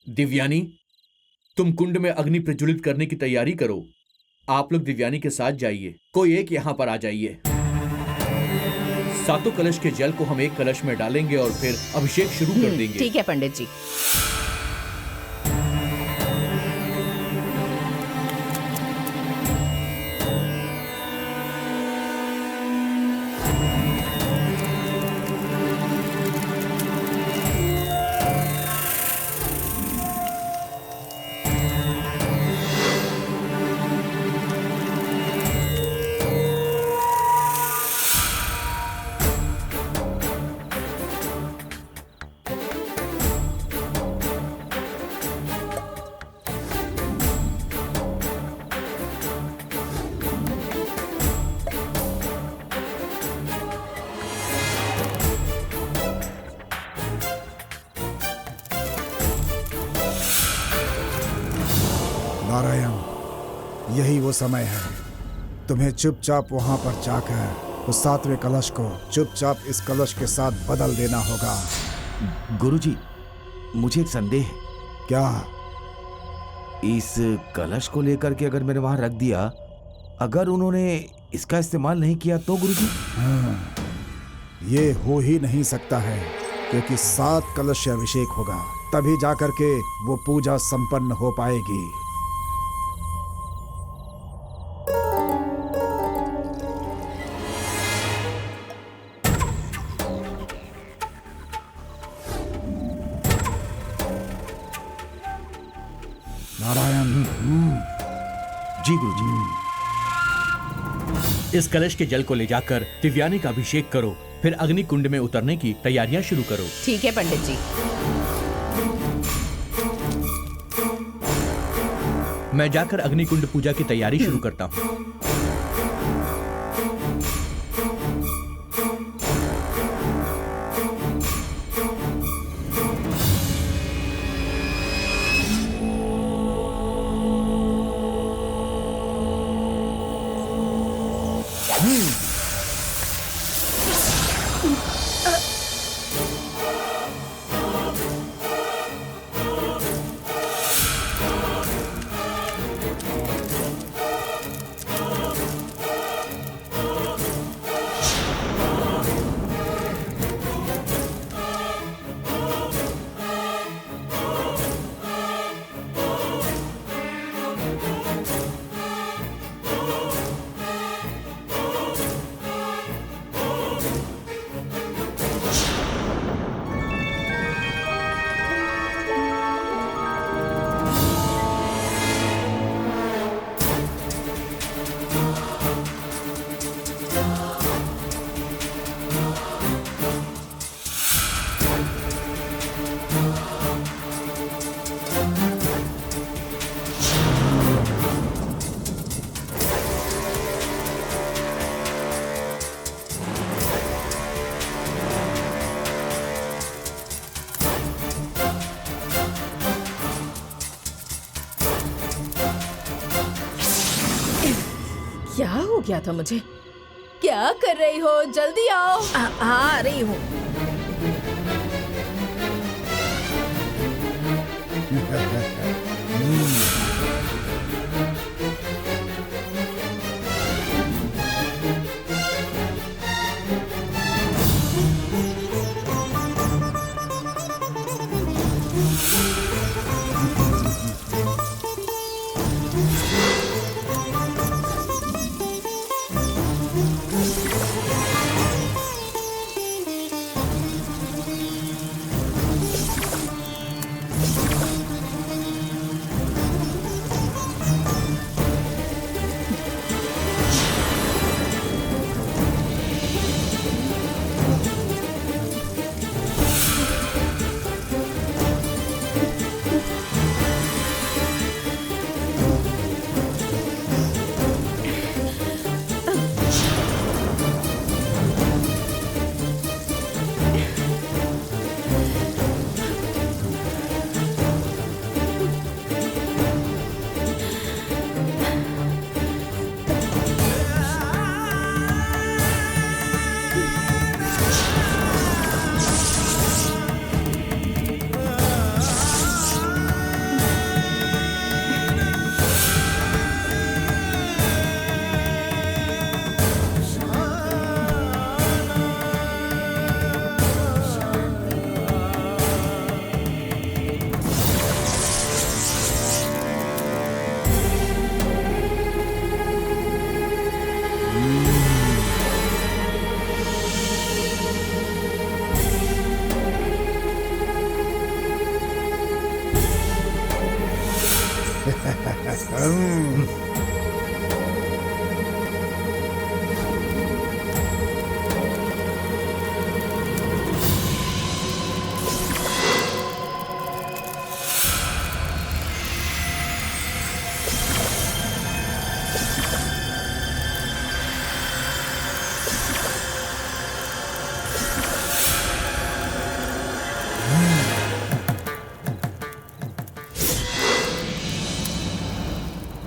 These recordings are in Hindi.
दिव्यानी, तुम कुंड में अग्नि प्रज्वलित करने की तैयारी करो। आप लोग दिव्यानी के साथ जाइए। कोई एक यहां पर आ जाइए। सातों कलश के जल को हम एक कलश में डालेंगे और फिर अभिषेक शुरू कर देंगे। ठीक है पंडित जी। नारायण, यही वो समय है। तुम्हें चुपचाप वहां पर जाकर उस सातवें कलश को चुपचाप इस कलश के साथ बदल देना होगा। गुरुजी, मुझे एक संदेह है। क्या? इस कलश को लेकर के अगर मैंने वहां रख दिया, अगर उन्होंने इसका इस्तेमाल नहीं किया तो गुरुजी? ये हो ही नहीं सकता है, क्योंकि 7 कलश से अभिषेक होगा, तभी जाकर के वो पूजा संपन्न हो पाएगी। नारायण। जी गुरुजी। इस कलश के जल को ले जाकर दिव्यानी का अभिषेक करो, फिर अग्नि कुंड में उतरने की तैयारियां शुरू करो। ठीक है पंडित जी। मैं जाकर अग्नि कुंड पूजा की तैयारी शुरू करता हूँ। क्या हो गया था मुझे? क्या कर रही हो? जल्दी आओ। आ रही हूँ।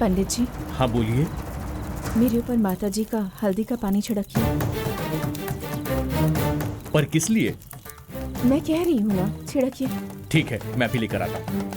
पंडित जी, हाँ बोलिए। मेरे ऊपर माता जी का हल्दी का पानी छिड़किए। पर किस लिए? मैं कह रही हूँ ना, छिड़किए। ठीक है, मैं भी लेकर आता हूँ।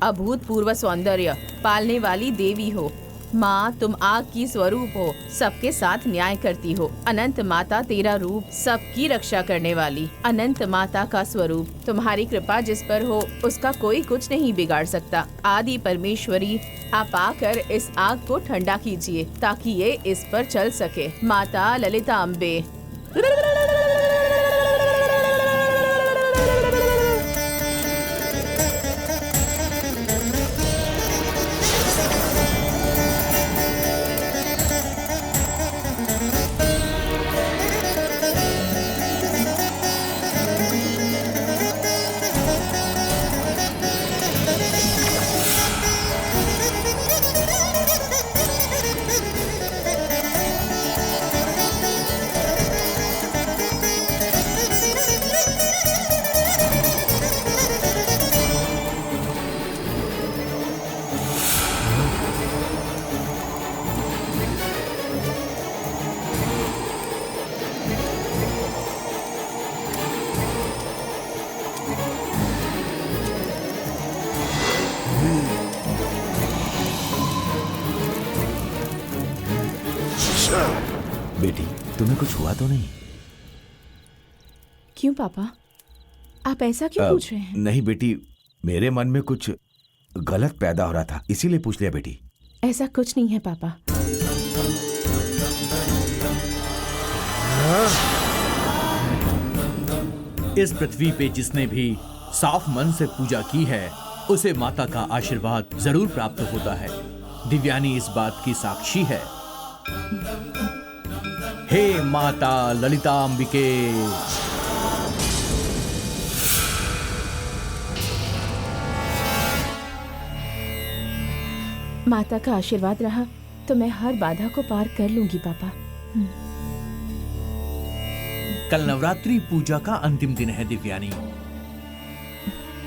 अभूतपूर्व सौंदर्य पालने वाली देवी हो। माँ, तुम आग की स्वरूप हो, सबके साथ न्याय करती हो। अनंत माता तेरा रूप, सबकी रक्षा करने वाली अनंत माता का स्वरूप। तुम्हारी कृपा जिस पर हो उसका कोई कुछ नहीं बिगाड़ सकता। आदि परमेश्वरी, आप आकर इस आग को ठंडा कीजिए ताकि ये इस पर चल सके। माता ललिता अम्बे। बेटी, तुम्हें कुछ हुआ तो नहीं? क्यों पापा, आप ऐसा क्यों पूछ रहे हैं? नहीं बेटी, मेरे मन में कुछ गलत पैदा हो रहा था, इसीलिए पूछ लिया बेटी। ऐसा कुछ नहीं है पापा। इस पृथ्वी पे जिसने भी साफ मन से पूजा की है उसे माता का आशीर्वाद जरूर प्राप्त होता है। दिव्यानी इस बात की साक्षी है। हे माता ललिता अंबिके। माता का आशीर्वाद रहा तो मैं हर बाधा को पार कर लूंगी पापा। कल नवरात्रि पूजा का अंतिम दिन है दिव्यानी।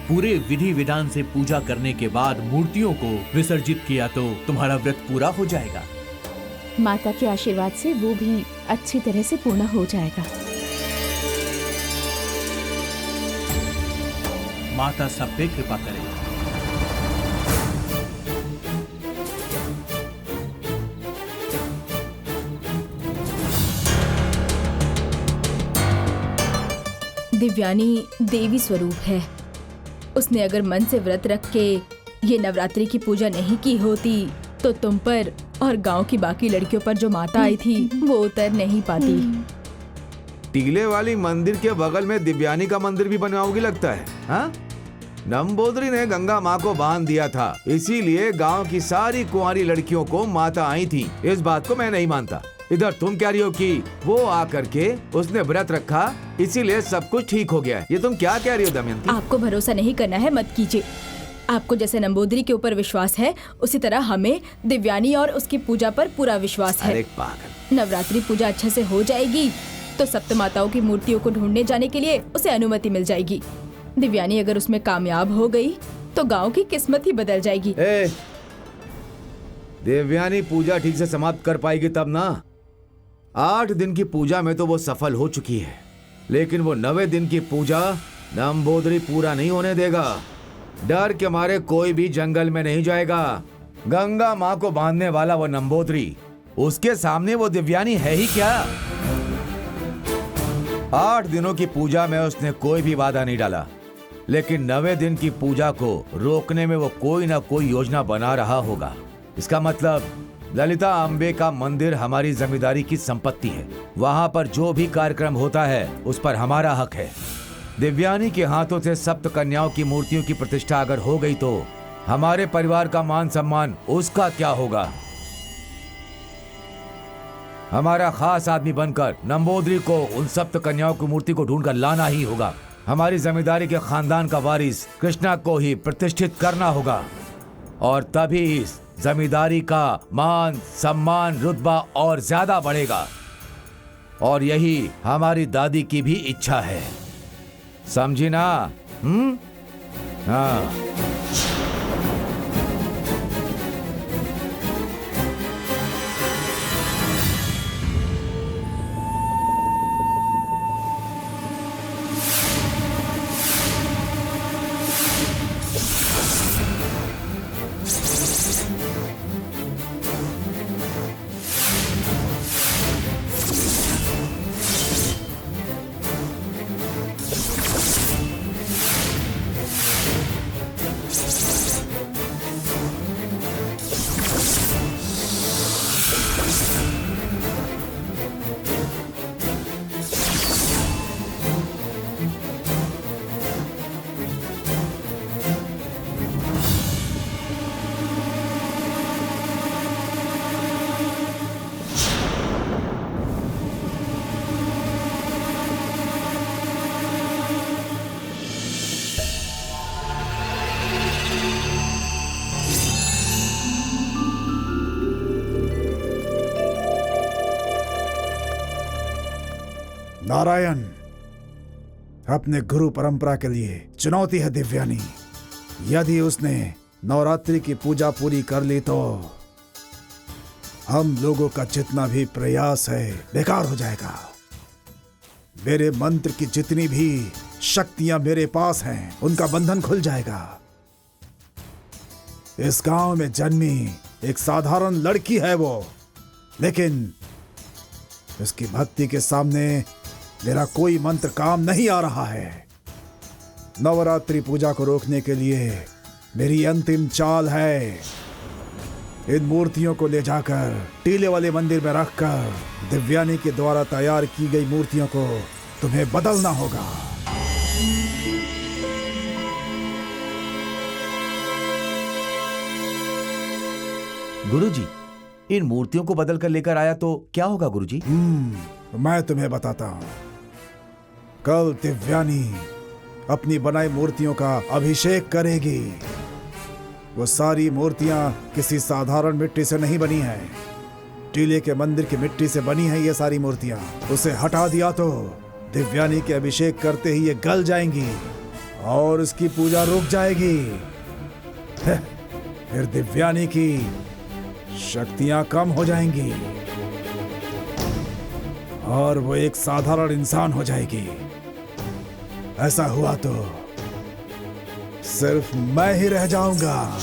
पूरे विधि विधान से पूजा करने के बाद मूर्तियों को विसर्जित किया तो तुम्हारा व्रत पूरा हो जाएगा। माता के आशीर्वाद से वो भी अच्छी तरह से पूर्ण हो जाएगा। माता सब पे कृपा करे। दिव्यानी देवी स्वरूप है। उसने अगर मन से व्रत रख के ये नवरात्रि की पूजा नहीं की होती तो तुम पर और गांव की बाकी लड़कियों पर जो माता आई थी वो उतर नहीं पाती। टीले वाली मंदिर के बगल में दिव्यानी का मंदिर भी बनवाओगी लगता है, हाँ? नंबोदरी ने गंगा माँ को बांध दिया था, इसीलिए गांव की सारी कुंवारी लड़कियों को माता आई थी। इस बात को मैं नहीं मानता। इधर तुम कह रही हो कि वो आकर के उसने व्रत रखा इसीलिए सब कुछ ठीक हो गया है। ये तुम क्या कह रही हो दमयंती? आपको भरोसा नहीं करना है मत कीजिए। आपको जैसे नंबोदरी के ऊपर विश्वास है उसी तरह हमें दिव्यानी और उसकी पूजा पर पूरा विश्वास है। अरे पागल। नवरात्रि पूजा अच्छे से हो जाएगी तो सप्त माताओं की मूर्तियों को ढूंढने जाने के लिए उसे अनुमति मिल जाएगी। दिव्यानी अगर उसमें कामयाब हो गई तो गांव की किस्मत ही बदल जाएगी। दिव्यानी पूजा ठीक से समाप्त कर पाएगी तब ना। 8 दिन की पूजा में तो वो सफल हो चुकी है। लेकिन वो 90 दिन की पूजा नंबोदरी पूरा नहीं होने देगा। डर के मारे कोई भी जंगल में नहीं जाएगा। गंगा माँ को बांधने वाला वो नंबोदरी, उसके सामने वो दिव्यानी है ही क्या। 8 दिनों की पूजा में उसने कोई भी वादा नहीं डाला, लेकिन 90 दिन की पूजा को रोकने में वो कोई ना कोई योजना बना रहा होगा। इसका मतलब ललिता अंबे का मंदिर हमारी जमींदारी की संपत्ति है। वहां पर जो भी कार्यक्रम होता है उस पर हमारा हक है। दिव्यानी के हाथों से सप्त कन्याओं की मूर्तियों की प्रतिष्ठा अगर हो गई तो हमारे परिवार का मान सम्मान उसका क्या होगा। हमारा खास आदमी बनकर नंबोदरी को उन सप्त कन्याओं की मूर्ति को ढूंढकर लाना ही होगा। हमारी जमींदारी के खानदान का वारिस कृष्णा को ही प्रतिष्ठित करना होगा, और तभी इस जमींदारी का मान सम्मान रुतबा और ज्यादा बढ़ेगा। और यही हमारी दादी की भी इच्छा है, समझी ना? हाँ। नारायण, अपने गुरु परंपरा के लिए चुनौती है दिव्यानी। यदि उसने नवरात्रि की पूजा पूरी कर ली तो हम लोगों का जितना भी प्रयास है बेकार हो जाएगा। मेरे मंत्र की जितनी भी शक्तियां मेरे पास हैं उनका बंधन खुल जाएगा। इस गांव में जन्मी एक साधारण लड़की है वो, लेकिन उसकी भक्ति के सामने मेरा कोई मंत्र काम नहीं आ रहा है। नवरात्रि पूजा को रोकने के लिए मेरी अंतिम चाल है, इन मूर्तियों को ले जाकर टीले वाले मंदिर में रखकर दिव्यानी के द्वारा तैयार की गई मूर्तियों को तुम्हें बदलना होगा। गुरुजी, इन मूर्तियों को बदल कर लेकर आया तो क्या होगा गुरुजी? मैं तुम्हें बताता हूं। कल दिव्यानी अपनी बनाई मूर्तियों का अभिषेक करेगी। वो सारी मूर्तियां किसी साधारण मिट्टी से नहीं बनी हैं, टीले के मंदिर की मिट्टी से बनी है ये सारी मूर्तियां। उसे हटा दिया तो दिव्यानी के अभिषेक करते ही ये गल जाएंगी और उसकी पूजा रुक जाएगी। फिर दिव्यानी की शक्तियां कम हो जाएंगी और वो एक साधारण इंसान हो जाएगी। ऐसा हुआ तो सिर्फ मैं ही रह जाऊंगा।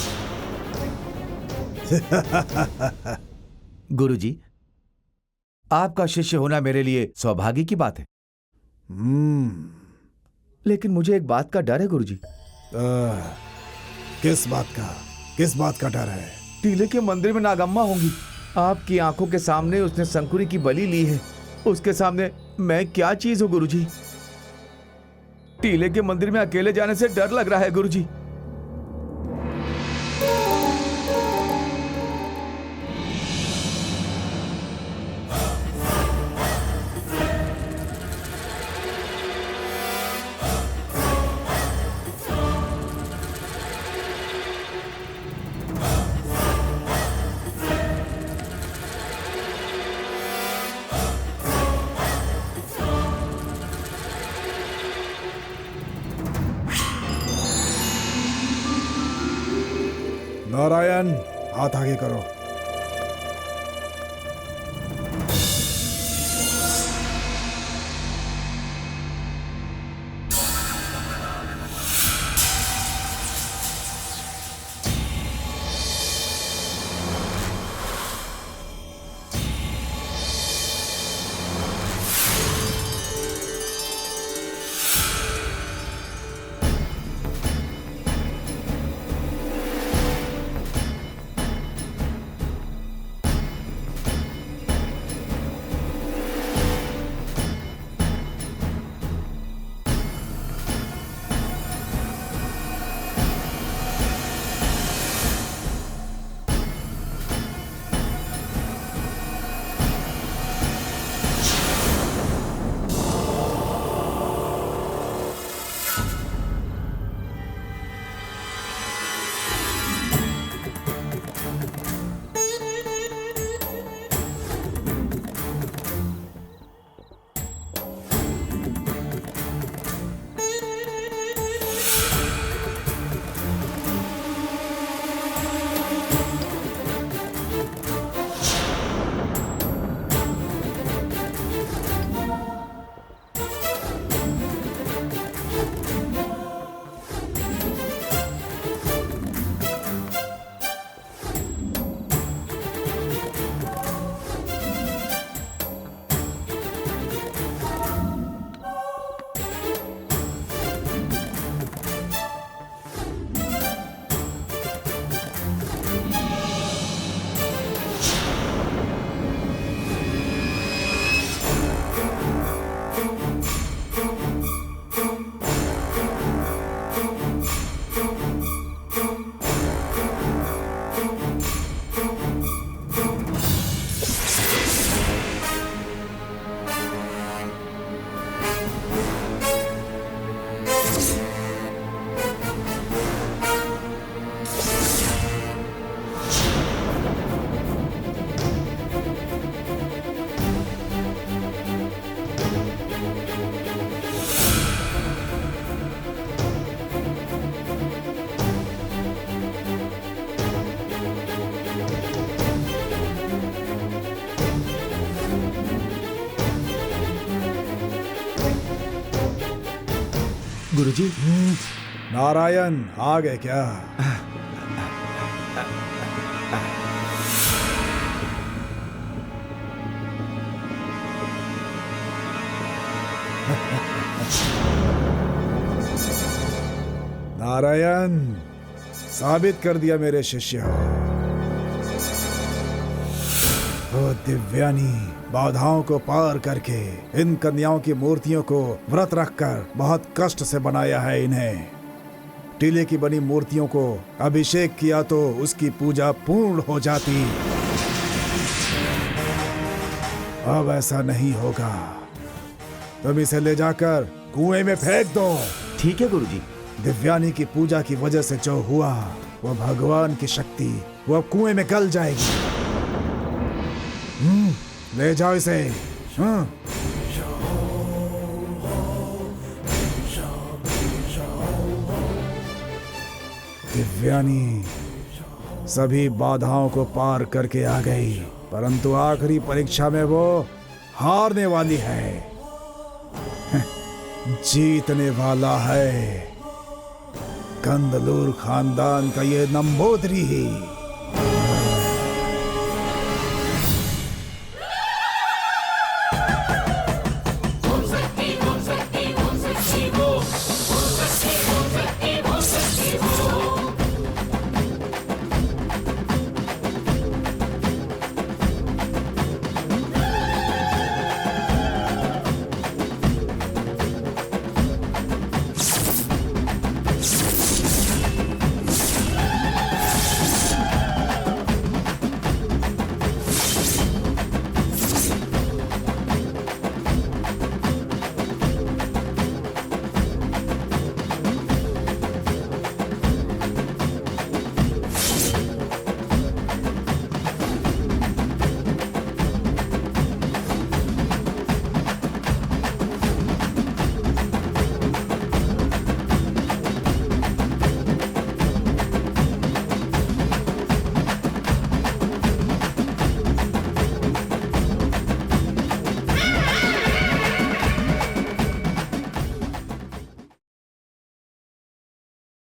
गुरुजी, आपका शिष्य होना मेरे लिए सौभाग्य की बात है। लेकिन मुझे एक बात का डर है गुरुजी। किस बात का डर है? टीले के मंदिर में नागम्मा होंगी। आपकी आंखों के सामने उसने शंकुरी की बलि ली है। उसके सामने मैं क्या चीज हूं गुरुजी? टीले के मंदिर में अकेले जाने से डर लग रहा है गुरुजी। नारायण, हाथ आगे करो। गुरुजी। नारायण आ गए क्या? नारायण, साबित कर दिया मेरे शिष्य। वो दिव्यानी बाधाओं को पार करके इन कन्याओं की मूर्तियों को व्रत रखकर बहुत कष्ट से बनाया है इन्हें। टीले की बनी मूर्तियों को अभिषेक किया तो उसकी पूजा पूर्ण हो जाती। अब ऐसा नहीं होगा। तुम इसे ले जाकर कुएं में फेंक दो। ठीक है गुरुजी। दिव्यानी की पूजा की वजह से जो हुआ वो भगवान की शक्ति वो अब कुएं में गल जाएगी। ले जाओ इसे। दिव्यानी सभी बाधाओं को पार करके आ गई, परंतु आखिरी परीक्षा में वो हारने वाली है। जीतने वाला है कंदलूर खानदान का ये नंबोदरी ही।